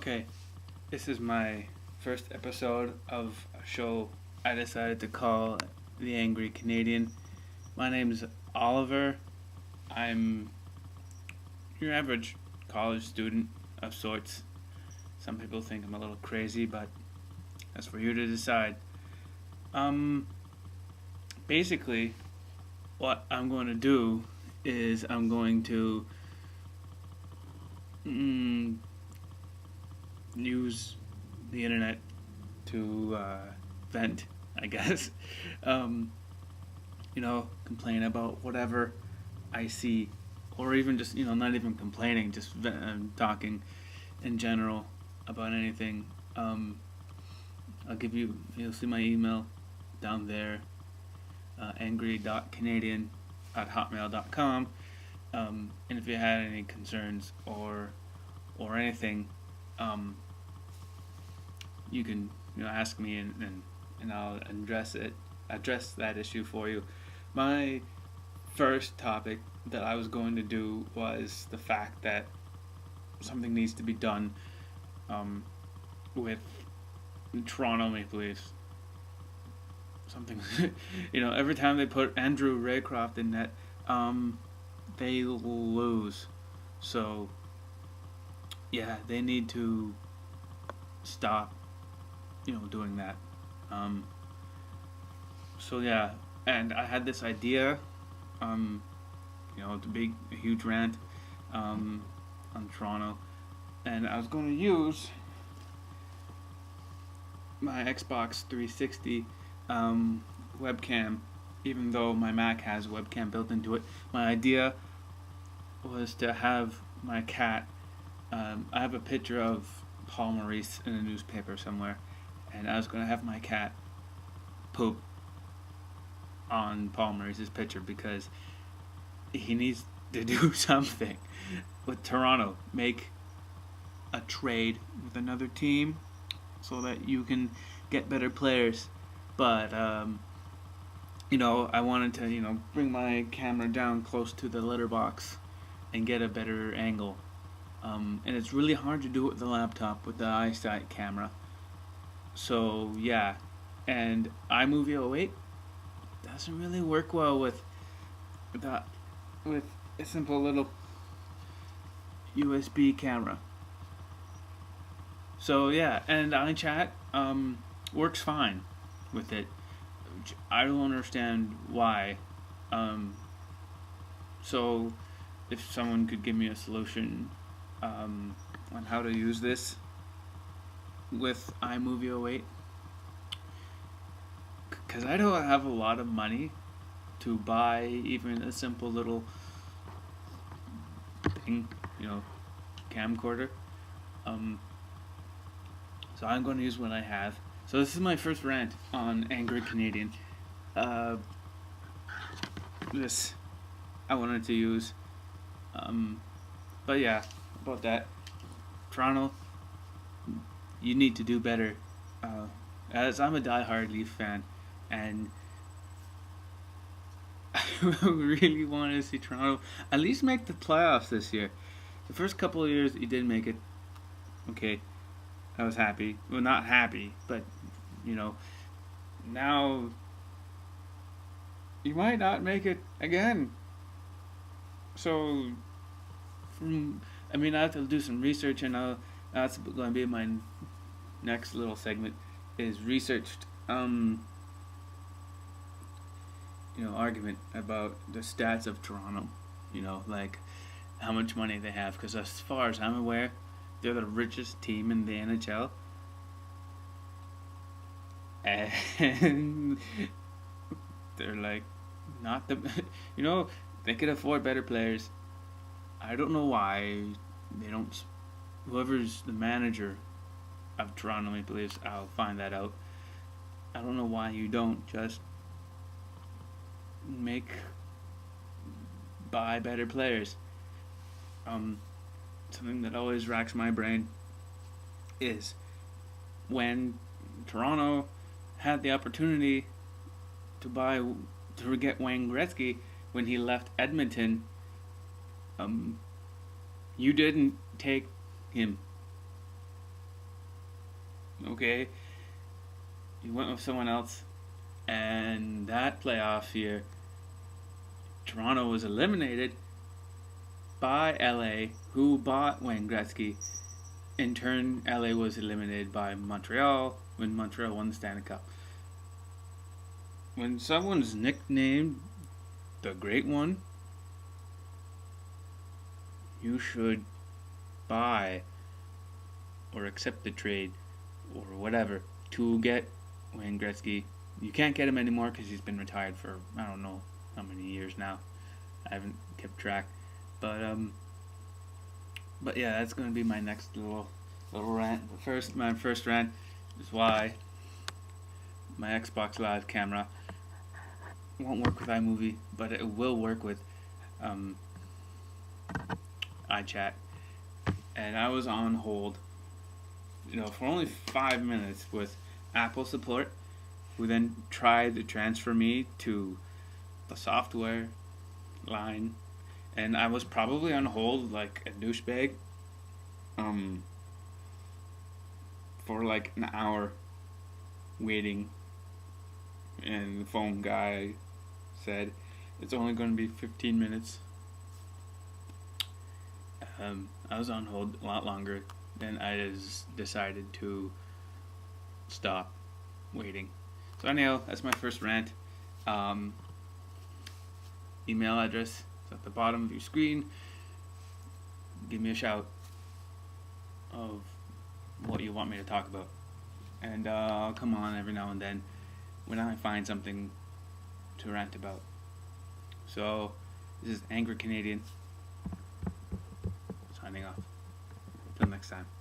Okay, this is my first episode of a show I decided to call The Angry Canadian. My name's Oliver. I'm your average college student of sorts. Some people think I'm a little crazy, but that's for you to decide. Um, Basically, what I'm going to do is I'm going to mm, use the internet to vent, I guess. Um, Complain about whatever I see, or even just not even complaining, just talking in general about anything. You'll see my email down there, angry.canadian@hotmail.com. And if you had any concerns or anything, um, you can ask me and I'll address that issue for you. My first topic that I was going to do was the fact that something needs to be done with Toronto Maple Leafs. Something, every time they put Andrew Raycroft in net, they lose. So, yeah, they need to stop, doing that. Um, so yeah, and I had this idea, um, a huge rant, on Toronto, and I was going to use my Xbox 360 webcam, even though my Mac has a webcam built into it. My idea was to have my cat. I have a picture of Paul Maurice in a newspaper somewhere, and I was going to have my cat poop on Paul Maurice's picture because he needs to do something with Toronto. Make a trade with another team so that you can get better players. But I wanted to bring my camera down close to the letterbox and get a better angle. And it's really hard to do it with the laptop with the iSight camera. So yeah, and iMovie 08 doesn't really work well with that, with a simple little USB camera. So yeah, and iChat works fine with it. I don't understand why. So if someone could give me a solution on how to use this with iMovie 08, because I don't have a lot of money to buy even a simple little thing, camcorder. Um, so I'm going to use what I have. So this is my first rant on Angry Canadian. This I wanted to use. But yeah, about that. Toronto, you need to do better. As I'm a diehard Leaf fan, and I really want to see Toronto at least make the playoffs this year. The first couple of years, you did make it. Okay, I was happy. Well, not happy, but now you might not make it again. So, I have to do some research, and that's going to be my next little segment. Is researched, argument about the stats of Toronto. Like how much money they have, because as far as I'm aware, they're the richest team in the NHL. And they're like not the they could afford better players. I don't know why they don't. Whoever's the manager of Toronto Maple Leafs, I'll find that out. I don't know why you don't just buy better players. Something that always racks my brain is when Toronto had the opportunity to get Wayne Gretzky when he left Edmonton. You didn't take him. Okay, he went with someone else, and that playoff year, Toronto was eliminated by LA, who bought Wayne Gretzky. In turn, LA was eliminated by Montreal when Montreal won the Stanley Cup. When someone's nicknamed the Great One, you should buy or accept the trade or whatever to get Wayne Gretzky. You can't get him anymore because he's been retired for I don't know how many years now. I haven't kept track, but yeah, that's gonna be my next little rant. But first, my first rant is why my Xbox Live camera won't work with iMovie, but it will work with um, iChat. And I was on hold, for only 5 minutes with Apple support, who then tried to transfer me to the software line, and I was probably on hold like a douchebag, for like an hour waiting, and the phone guy said it's only going to be 15 minutes. I was on hold a lot longer, and I just decided to stop waiting. So anyhow, that's my first rant. Email address is at the bottom of your screen. Give me a shout of what you want me to talk about, and I'll come on every now and then when I find something to rant about. So this is Angry Canadian signing off. Till next time.